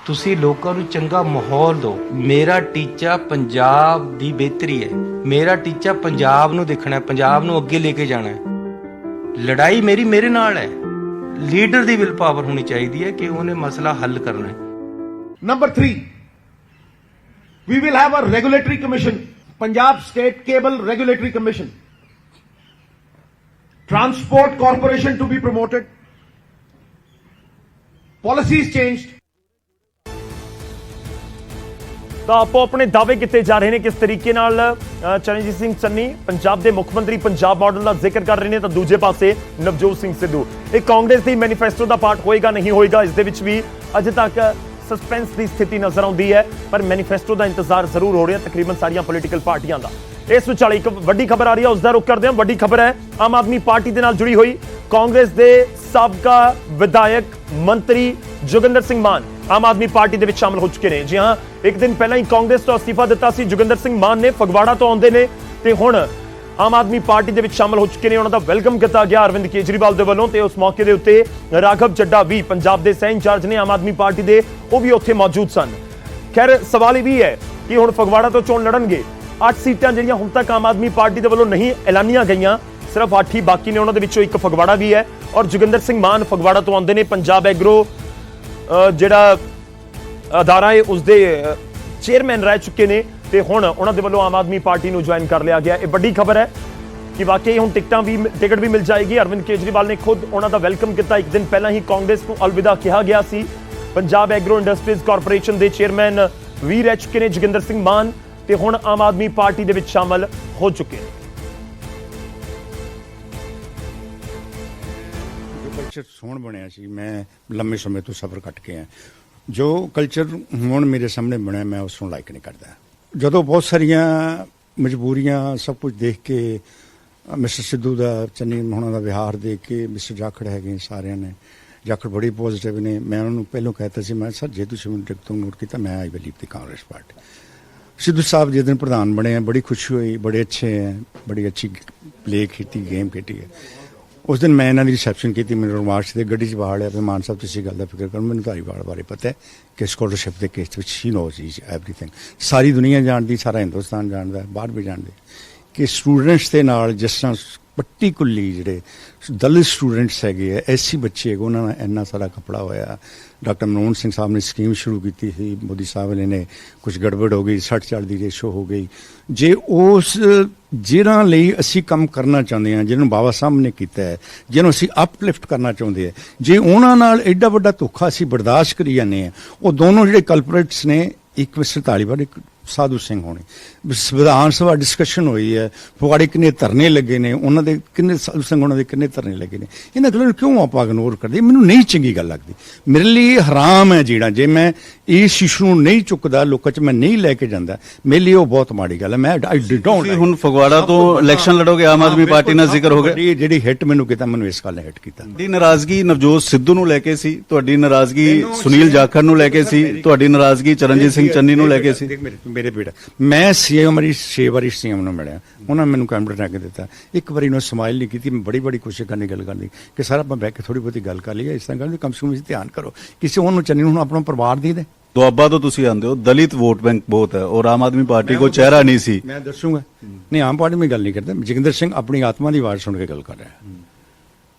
ਤੁਸੀਂ ਲੋਕਾਂ ਨੂੰ ਚੰਗਾ ਮਾਹੌਲ ਦਿਓ। ਮੇਰਾ ਟੀਚਾ ਪੰਜਾਬ ਦੀ ਬਿਹਤਰੀ ਹੈ, ਮੇਰਾ ਟੀਚਾ ਪੰਜਾਬ ਨੂੰ ਦੇਖਣਾ ਹੈ, ਪੰਜਾਬ ਨੂੰ ਅੱਗੇ ਲੈ ਕੇ ਜਾਣਾ ਹੈ। ਲੜਾਈ ਮੇਰੀ ਮੇਰੇ ਨਾਲ ਹੈ, ਲੀਡਰ ਦੀ ਵਿਲ ਪਾਵਰ ਹੋਣੀ ਚਾਹੀਦੀ ਹੈ ਕਿ ਉਹਨੇ ਮਸਲਾ ਹੱਲ ਕਰਨਾ ਹੈ। Number 3 we will have a regulatory commission, Punjab State Cable Regulatory Commission, Transport Corporation to be promoted, policies changed। ਤਾਂ ਆਪੋ ਆਪਣੇ ਦਾਅਵੇ ਕੀਤੇ ਜਾ ਰਹੇ ਨੇ ਕਿਸ ਤਰੀਕੇ ਨਾਲ। ਚਰਨਜੀਤ ਸਿੰਘ ਚੰਨੀ ਪੰਜਾਬ ਦੇ ਮੁੱਖ ਮੰਤਰੀ ਪੰਜਾਬ ਮਾਡਲ ਦਾ ਜ਼ਿਕਰ ਕਰ ਰਹੇ ਨੇ, ਤਾਂ ਦੂਜੇ ਪਾਸੇ ਨਵਜੋਤ ਸਿੰਘ ਸਿੱਧੂ ਇਹ ਕਾਂਗਰਸ ਦੀ ਮੈਨੀਫੈਸਟੋ ਦਾ ਪਾਰਟ ਹੋਏਗਾ ਨਹੀਂ ਹੋਏਗਾ, ਇਸ ਦੇ ਵਿੱਚ ਵੀ ਅਜੇ ਤੱਕ ਸਸਪੈਂਸ ਦੀ ਸਥਿਤੀ ਨਜ਼ਰ ਆਉਂਦੀ ਹੈ। ਪਰ ਮੈਨੀਫੈਸਟੋ ਦਾ ਇੰਤਜ਼ਾਰ ਜ਼ਰੂਰ ਹੋ ਰਿਹਾ ਤਕਰੀਬਨ ਸਾਰੀਆਂ ਪੋਲੀਟੀਕਲ ਪਾਰਟੀਆਂ ਦਾ। ਇਸ ਵਿਚਾਲੇ ਇੱਕ ਵੱਡੀ ਖਬਰ ਆ ਰਹੀ ਹੈ, ਉਸ ਦਾ ਰੁਖ ਕਰਦੇ ਹਾਂ। ਵੱਡੀ ਖਬਰ ਹੈ ਆਮ ਆਦਮੀ ਪਾਰਟੀ ਦੇ ਨਾਲ ਜੁੜੀ ਹੋਈ। ਕਾਂਗਰਸ ਦੇ ਸਾਬਕਾ ਵਿਧਾਇਕ ਮੰਤਰੀ ਜੋਗਿੰਦਰ ਸਿੰਘ ਮਾਨ ਆਮ ਆਦਮੀ ਪਾਰਟੀ ਦੇ ਵਿੱਚ ਸ਼ਾਮਲ ਹੋ ਚੁੱਕੇ ਨੇ। ਜੀ ਹਾਂ, ਇੱਕ ਦਿਨ ਪਹਿਲਾਂ ਹੀ ਕਾਂਗਰਸ ਤੋਂ ਅਸਤੀਫਾ ਦਿੱਤਾ ਸੀ ਜੋਗਿੰਦਰ ਸਿੰਘ ਮਾਨ ਨੇ, ਫਗਵਾੜਾ ਤੋਂ ਆਉਂਦੇ ਨੇ ਤੇ ਹੁਣ ਆਮ ਆਦਮੀ ਪਾਰਟੀ ਦੇ ਵਿੱਚ ਸ਼ਾਮਲ ਹੋ ਚੁੱਕੇ ਨੇ। ਉਹਨਾਂ ਦਾ ਵੈਲਕਮ ਕੀਤਾ ਗਿਆ ਅਰਵਿੰਦ ਕੇਜਰੀਵਾਲ ਦੇ ਵੱਲੋਂ ਤੇ ਉਸ ਮੌਕੇ ਦੇ ਉੱਤੇ ਰਾਘਵ ਚੱਡਾ ਵੀ ਪੰਜਾਬ ਦੇ ਸਹਿ ਇੰਚਾਰਜ ਨੇ ਆਮ ਆਦਮੀ ਪਾਰਟੀ ਦੇ, ਉਹ ਵੀ ਉੱਥੇ ਮੌਜੂਦ ਸਨ। ਖੈਰ ਸਵਾਲ ਇਹ ਵੀ ਹੈ ਕਿ ਹੁਣ ਫਗਵਾੜਾ ਤੋਂ ਚੋਣ ਲੜਨਗੇ। 8 ਸੀਟਾਂ ਜਿਹੜੀਆਂ ਹੁਣ ਤੱਕ ਆਮ ਆਦਮੀ ਪਾਰਟੀ ਦੇ ਵੱਲੋਂ ਨਹੀਂ ਐਲਾਨੀਆਂ ਗਈਆਂ, ਸਿਰਫ 8 ਹੀ ਬਾਕੀ ਨੇ, ਉਹਨਾਂ ਦੇ ਵਿੱਚੋਂ ਇੱਕ ਫਗਵਾੜਾ ਵੀ ਹੈ। ਔਰ ਜੋਗਿੰਦਰ ਸਿੰਘ ਮਾਨ ਫਗਵਾੜਾ ਤੋਂ ਆਉਂਦੇ ਨੇ। ਪੰਜਾਬ ਐਗਰੋ ਜਿਹੜਾ ਅਦਾਰਾ ਹੈ ਉਸਦੇ ਚੇਅਰਮੈਨ ਰਹਿ ਚੁੱਕੇ ਨੇ ਤੇ ਹੁਣ ਉਹਨਾਂ ਦੇ ਵੱਲੋਂ ਆਮ ਆਦਮੀ ਪਾਰਟੀ ਨੂੰ ਜੁਆਇਨ ਕਰ ਲਿਆ ਗਿਆ। ਇਹ ਵੱਡੀ ਖਬਰ ਹੈ ਕਿ ਵਾਕਈ ਹੁਣ ਟਿਕਟ ਵੀ ਮਿਲ ਜਾਏਗੀ। ਅਰਵਿੰਦ ਕੇਜਰੀਵਾਲ ਨੇ ਖੁਦ ਉਹਨਾਂ ਦਾ ਵੈਲਕਮ ਕੀਤਾ। ਇੱਕ ਦਿਨ ਪਹਿਲਾਂ ਹੀ ਕਾਂਗਰਸ ਨੂੰ ਅਲਵਿਦਾ ਕਿਹਾ ਗਿਆ ਸੀ। ਪੰਜਾਬ ਐਗਰੋ ਇੰਡਸਟਰੀਜ਼ ਕਾਰਪੋਰੇਸ਼ਨ ਦੇ ਚੇਅਰਮੈਨ ਵੀ ਰਹਿ ਚੁੱਕੇ ਨੇ ਜੋਗਿੰਦਰ ਸਿੰਘ ਮਾਨ ਤੇ ਹੁਣ ਆਮ ਆਦਮੀ ਪਾਰਟੀ ਦੇ ਵਿੱਚ ਸ਼ਾਮਲ ਹੋ ਚੁੱਕੇ ਨੇ। ਕਲਚਰ ਸੋਹਣ ਬਣਿਆ ਸੀ, ਮੈਂ ਲੰਮੇ ਸਮੇਂ ਤੋਂ ਸਫ਼ਰ ਕੱਟ ਕੇ ਆ। ਜੋ ਕਲਚਰ ਹੁਣ ਮੇਰੇ ਸਾਹਮਣੇ ਬਣਿਆ ਮੈਂ ਉਸ ਨੂੰ ਲਾਈਕ ਨਹੀਂ ਕਰਦਾ। ਜਦੋਂ ਬਹੁਤ ਸਾਰੀਆਂ ਮਜਬੂਰੀਆਂ ਸਭ ਕੁਝ ਦੇਖ ਕੇ, ਮਿਸਟਰ ਸਿੱਧੂ ਦਾ, ਚੰਨੀ ਹੋਣਾ ਦਾ ਵਿਹਾਰ ਦੇਖ ਕੇ, ਮਿਸਟਰ ਜਾਖੜ ਹੈਗੇ ਸਾਰਿਆਂ ਨੇ, ਜਾਖੜ ਬੜੀ ਪੋਜ਼ਿਟਿਵ ਨੇ। ਮੈਂ ਉਹਨਾਂ ਨੂੰ ਪਹਿਲਾਂ ਕਹਿਤਾ ਸੀ, ਮੈਂ ਸਰ ਜੇ ਤੁਸੀਂ ਮੈਨੂੰ ਟਿਕਟ ਤੋਂ ਨੋਟ ਕੀਤਾ ਮੈਂ I will leave the Congress party. Sidhu ਸਾਹਿਬ ਜਿਸ ਦਿਨ ਪ੍ਰਧਾਨ ਬਣੇ ਆ ਬੜੀ ਖੁਸ਼ੀ ਹੋਈ, ਬੜੇ ਅੱਛੇ ਹੈ, ਬੜੀ ਅੱਛੀ ਪਲੇ ਕੀਤੀ, ਗੇਮ ਖੇਡੀ ਹੈ। ਉਸ ਦਿਨ ਮੈਂ ਇਹਨਾਂ ਦੀ ਰਿਸੈਪਸ਼ਨ ਕੀਤੀ, ਮੈਨੂੰ ਰੋਮਾਰਚ ਦੇ ਗੱਡੀ 'ਚ ਬਾਹਰ ਲਿਆ। ਮਾਨ ਸਾਹਿਬ ਤੁਸੀਂ ਗੱਲ ਦਾ ਫਿਕਰ ਕਰੋ, ਮੈਨੂੰ ਧਾਰੀਵਾਲ ਬਾਰੇ ਪਤਾ ਹੈ ਕਿ ਸਕਾਲਰਸ਼ਿਪ ਦੇ ਕੇਸ ਵਿੱਚ ਹੀ ਨੋਜ਼ ਇਜ਼ ਐਵਰੀਥਿੰਗ। ਸਾਰੀ ਦੁਨੀਆ ਜਾਣਦੀ, ਸਾਰਾ ਹਿੰਦੁਸਤਾਨ ਜਾਣਦਾ, ਬਾਹਰ ਵੀ ਜਾਣਦੇ ਕਿ ਸਟੂਡੈਂਟਸ ਦੇ ਨਾਲ ਜਿਸ ਤਰ੍ਹਾਂ ਪਰਟੀਕੁਲਰਲੀ ਜਿਹੜੇ ਦਲਿਤ ਸਟੂਡੈਂਟਸ ਹੈਗੇ ਆ, ਐਸੀ ਬੱਚੇ ਹੈਗੇ, ਉਹਨਾਂ ਨਾਲ ਇੰਨਾ ਸਾਰਾ ਕਪੜਾ ਹੋਇਆ। ਡਾਕਟਰ ਮਨਮੋਹਨ ਸਿੰਘ ਸਾਹਿਬ ਨੇ ਸਕੀਮ ਸ਼ੁਰੂ ਕੀਤੀ ਸੀ, ਮੋਦੀ ਸਾਹਿਬ ਨੇ ਕੁਝ ਗੜਬੜ ਹੋ ਗਈ, 60-40 ਦੀ ਰੇਸ਼ੋ ਹੋ ਗਈ। ਜੇ ਉਸ ਜਿਹਨਾਂ ਲਈ ਅਸੀਂ ਕੰਮ ਕਰਨਾ ਚਾਹੁੰਦੇ ਹਾਂ, ਜਿਹਨੂੰ ਬਾਬਾ ਸਾਹਿਬ ਨੇ ਕੀਤਾ ਹੈ, ਜਿਹਨੂੰ ਅਸੀਂ ਅਪਲਿਫਟ ਕਰਨਾ ਚਾਹੁੰਦੇ ਹਾਂ, ਜੇ ਉਹਨਾਂ ਨਾਲ ਐਡਾ ਵੱਡਾ ਧੋਖਾ ਅਸੀਂ ਬਰਦਾਸ਼ਤ ਕਰੀ ਜਾਂਦੇ ਹਾਂ, ਉਹ ਦੋਨੋਂ ਜਿਹੜੇ ਕਲਪਰੇਟਸ ਨੇ, ਇੱਕ ਮਿਸਟਰ ਧਾਲੀਵਾਲ, ਇੱਕ ਸਾਧੂ ਸਿੰਘ ਹੋਣੇ, ਵਿਧਾਨ ਸਭਾ ਡਿਸਕਸ਼ਨ ਹੋਈ ਹੈ, ਫਗਵਾੜੇ ਕਿੰਨੇ ਧਰਨੇ ਲੱਗੇ ਨੇ, ਉਹਨਾਂ ਦੇ ਕਿੰਨੇ, ਸਾਧੂ ਸਿੰਘ ਉਹਨਾਂ ਦੇ ਕਿੰਨੇ ਧਰਨੇ ਲੱਗੇ ਨੇ। ਇਹਨਾਂ ਗੱਲਾਂ ਨੂੰ ਕਿਉਂ ਆਪਾਂ ਇਗਨੋਰ ਕਰਦੇ? ਮੈਨੂੰ ਨਹੀਂ ਚੰਗੀ ਗੱਲ ਲੱਗਦੀ, ਮੇਰੇ ਲਈ ਹਰਾਮ ਹੈ ਜਿਹੜਾ, ਜੇ ਮੈਂ ਇਸ ਇਸ਼ੂ ਨੂੰ ਨਹੀਂ ਚੁੱਕਦਾ, ਲੋਕਾਂ 'ਚ ਮੈਂ ਨਹੀਂ ਲੈ ਕੇ ਜਾਂਦਾ, ਮੇਰੇ ਲਈ ਉਹ ਬਹੁਤ ਮਾੜੀ ਗੱਲ ਹੈ। ਮੈਂ ਡੋਂਟ। ਹੁਣ ਫਗਵਾੜਾ ਤੋਂ ਇਲੈਕਸ਼ਨ ਲੜੋਗੇ, ਆਮ ਆਦਮੀ ਪਾਰਟੀ ਨਾਲ ਜ਼ਿਕਰ ਹੋ ਗਿਆ, ਜਿਹੜੀ ਹਿੱਟ ਮੈਨੂੰ ਕੀਤਾ, ਮੈਨੂੰ ਇਸ ਗੱਲ ਨੇ ਹਿੱਟ ਕੀਤਾ। ਤੁਹਾਡੀ ਨਾਰਾਜ਼ਗੀ ਨਵਜੋਤ ਸਿੱਧੂ ਨੂੰ ਲੈ ਕੇ ਸੀ, ਤੁਹਾਡੀ ਨਾਰਾਜ਼ਗੀ ਸੁਨੀਲ ਜਾਖੜ ਨੂੰ ਲੈ ਕੇ ਸੀ, ਤੁਹਾਡੀ ਨਾਰਾਜ਼ਗੀ ਚਰਨਜੀਤ ਸਿੰਘ ਚੰਨੀ ਨੂੰ ਲੈ ਕੇ ਸੀ। ਮੇਰੇ ਬੇਟਾ, ਮੈਂ ਸੀਐਮ ਵਾਰੀ 6 ਵਾਰੀ ਸੀਐਮ ਨੂੰ ਮਿਲਿਆ, ਉਹਨਾਂ ਮੈਨੂੰ ਕੈਬਨਿਟ ਰੱਖ ਕੇ ਦਿੱਤਾ, ਇੱਕ ਵਾਰੀ ਨੂੰ ਸਮਾਈਲ ਨਹੀਂ ਕੀਤੀ। ਮੈਂ ਬੜੀ ਕੋਸ਼ਿਸ਼ ਕਰਨੀ ਗੱਲ ਕਰਨੀ ਕਿ ਸਾਰਾ ਆਪਾਂ ਬਹਿ ਕੇ ਥੋੜੀ ਬਹੁਤੀ ਗੱਲ ਕਰ ਲਈਏ, ਇਸ ਤਰ੍ਹਾਂ ਗੱਲ ਕਮ ਸੇ ਕਮ ਧਿਆਨ ਕਰੋ, ਕਿਸੇ ਉਹਨੂੰ ਚੰਨੀ ਨੂੰ ਆਪਣਾ ਪਰਿਵਾਰ ਦੇ ਦੇ। ਦੁਆਬਾ ਤੋਂ ਤੁਸੀਂ ਆਉਂਦੇ ਹੋ, ਦਲਿਤ ਵੋਟ ਬੈਂਕ ਬਹੁਤ ਹੈ ਔਰ ਆਮ ਆਦਮੀ ਪਾਰਟੀ ਕੋ ਚਿਹਰਾ ਨਹੀਂ ਸੀ। ਮੈਂ ਦੱਸੂਗਾ, ਨਹੀਂ ਆਮ ਪਾਰਟੀ में ਗੱਲ ਨਹੀਂ ਕਰਦਾ। ਜੋਗਿੰਦਰ ਸਿੰਘ ਆਪਣੀ ਆਤਮਾ ਦੀ ਆਵਾਜ਼ ਸੁਣ ਕੇ ਗੱਲ ਕਰ ਰਿਹਾ।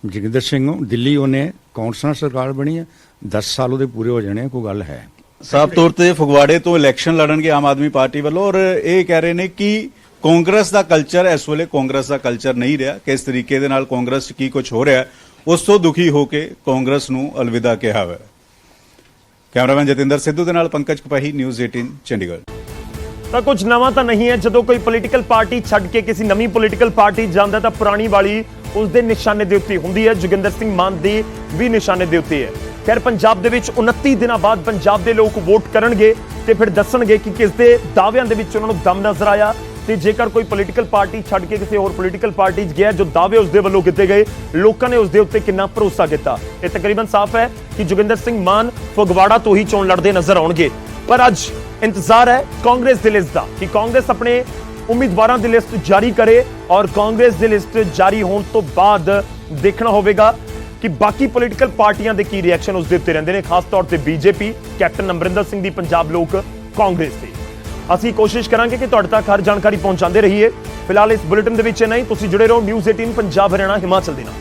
ਜੋਗਿੰਦਰ ਸਿੰਘ ਦਿੱਲੀ ਉਹਨੇ ਕਾਂਗਰਸ ਨਾਲ ਸਰਕਾਰ ਬਣੀ ਹੈ, 10 ਸਾਲ ਉਹਦੇ ਪੂਰੇ ਹੋ ਜਾਣੇ, ਕੋਈ ਗੱਲ ਹੈ। ਸਾਫ਼ ਤੌਰ ਤੇ ਫਗਵਾੜੇ ਤੋਂ ਇਲੈਕਸ਼ਨ ਲੜਨਗੇ ਆਮ ਆਦਮੀ ਪਾਰਟੀ ਵੱਲੋਂ, ਔਰ ਇਹ ਕਹਿ ਰਹੇ ਨੇ ਕਿ ਕਾਂਗਰਸ ਦਾ ਕਲਚਰ ਇਸ ਵੇਲੇ ਕਾਂਗਰਸ ਦਾ ਕਲਚਰ ਨਹੀਂ ਰਿਹਾ, ਕਿਸ ਤਰੀਕੇ ਦੇ ਨਾਲ ਕਾਂਗਰਸ 'ਚ ਕੀ ਕੁਝ ਹੋ ਰਿਹਾ, ਉਸ ਤੋਂ ਦੁਖੀ ਹੋ ਕੇ ਕਾਂਗਰਸ ਨੂੰ ਅਲਵਿਦਾ ਕਿਹਾ ਹੈ। ਕੈਮਰਾਮੈਨ ਜਤਿੰਦਰ ਸਿੱਧੂ ਦੇ ਨਾਲ ਪੰਕਜ ਕਪਾਹੀ, ਨਿਊਜ਼ 18 ਚੰਡੀਗੜ੍ਹ। ਤਾਂ ਕੁਝ ਨਵਾਂ ਤਾਂ ਨਹੀਂ ਹੈ, ਜਦੋਂ ਕੋਈ ਪੋਲੀਟੀਕਲ ਪਾਰਟੀ ਛੱਡ ਕੇ ਕਿਸੇ ਨਵੀਂ ਪੋਲੀਟੀਕਲ ਪਾਰਟੀ ਜਾਂਦਾ ਤਾਂ ਪੁਰਾਣੀ ਵਾਲੀ ਉਸ ਦੇ ਨਿਸ਼ਾਨੇ ਦੇ ਉੱਤੇ ਹੁੰਦੀ ਹੈ। ਜੋਗਿੰਦਰ ਸਿੰਘ ਮਾਨ ਦੀ ਵੀ ਨਿਸ਼ਾਨੇ ਦੇ ਉੱਤੇ ਹੈ। ਖੈਰ, ਪੰਜਾਬ ਦੇ ਵਿੱਚ 29 ਦਿਨਾਂ ਬਾਅਦ ਪੰਜਾਬ ਦੇ ਲੋਕ ਵੋਟ ਕਰਨਗੇ ਤੇ ਫਿਰ ਦੱਸਣਗੇ ਕਿ ਕਿਸ ਦੇ ਦਾਅਵਿਆਂ ਦੇ ਵਿੱਚ ਉਹਨਾਂ ਨੂੰ ਦਮ ਨਜ਼ਰ ਆਇਆ, ਤੇ ਜੇਕਰ ਕੋਈ ਪੋਲੀਟੀਕਲ ਪਾਰਟੀ ਛੱਡ ਕੇ ਕਿਸੇ ਹੋਰ ਪੋਲੀਟੀਕਲ ਪਾਰਟੀ 'ਚ ਗਿਆ, ਜੋ ਦਾਅਵੇ ਉਸ ਦੇ ਵੱਲੋਂ ਕੀਤੇ ਗਏ, ਲੋਕਾਂ ਨੇ ਉਸ ਦੇ ਉੱਤੇ ਕਿੰਨਾ ਭਰੋਸਾ ਕੀਤਾ। ਇਹ ਤਕਰੀਬਨ ਸਾਫ਼ ਹੈ ਕਿ ਜੋਗਿੰਦਰ ਸਿੰਘ ਮਾਨ ਫਗਵਾੜਾ ਤੋਂ ਹੀ ਚੋਣ ਲੜਦੇ ਨਜ਼ਰ ਆਉਣਗੇ। ਪਰ ਅੱਜ ਇੰਤਜ਼ਾਰ ਹੈ ਕਾਂਗਰਸ ਦੀ ਲਿਸਟ ਦਾ ਕਿ ਕਾਂਗਰਸ ਆਪਣੇ ਉਮੀਦਵਾਰਾਂ ਦੀ ਲਿਸਟ ਜਾਰੀ ਕਰੇ, ਔਰ ਕਾਂਗਰਸ ਦੀ ਲਿਸਟ ਜਾਰੀ ਹੋਣ ਤੋਂ ਬਾਅਦ ਦੇਖਣਾ ਹੋਵੇਗਾ ਕਿ ਬਾਕੀ ਪੋਲੀਟੀਕਲ ਪਾਰਟੀਆਂ ਦੇ ਕੀ ਰਿਐਕਸ਼ਨ ਉਸ ਦੇ ਉੱਤੇ ਰਹਿੰਦੇ ਨੇ, ਖਾਸ ਤੌਰ ਤੇ ਬੀਜੇਪੀ, ਕੈਪਟਨ ਅਮਰਿੰਦਰ ਸਿੰਘ ਦੀ ਪੰਜਾਬ ਲੋਕ ਕਾਂਗਰਸ ਦੀ। ਅਸੀਂ ਕੋਸ਼ਿਸ਼ ਕਰਾਂਗੇ ਕਿ ਤੁਹਾਡੇ ਤੱਕ ਹਰ ਜਾਣਕਾਰੀ ਪਹੁੰਚਾਉਂਦੇ ਰਹੀਏ। ਫਿਲਹਾਲ ਇਸ ਬੁਲੇਟਿਨ ਦੇ ਵਿੱਚ ਨਹੀਂ, ਤੁਸੀਂ ਜੁੜੇ ਰਹੋ ਨਿਊਜ਼ 18 ਪੰਜਾਬ ਹਰਿਆਣਾ ਹਿਮਾਚਲ ਦੇ ਨਾਲ।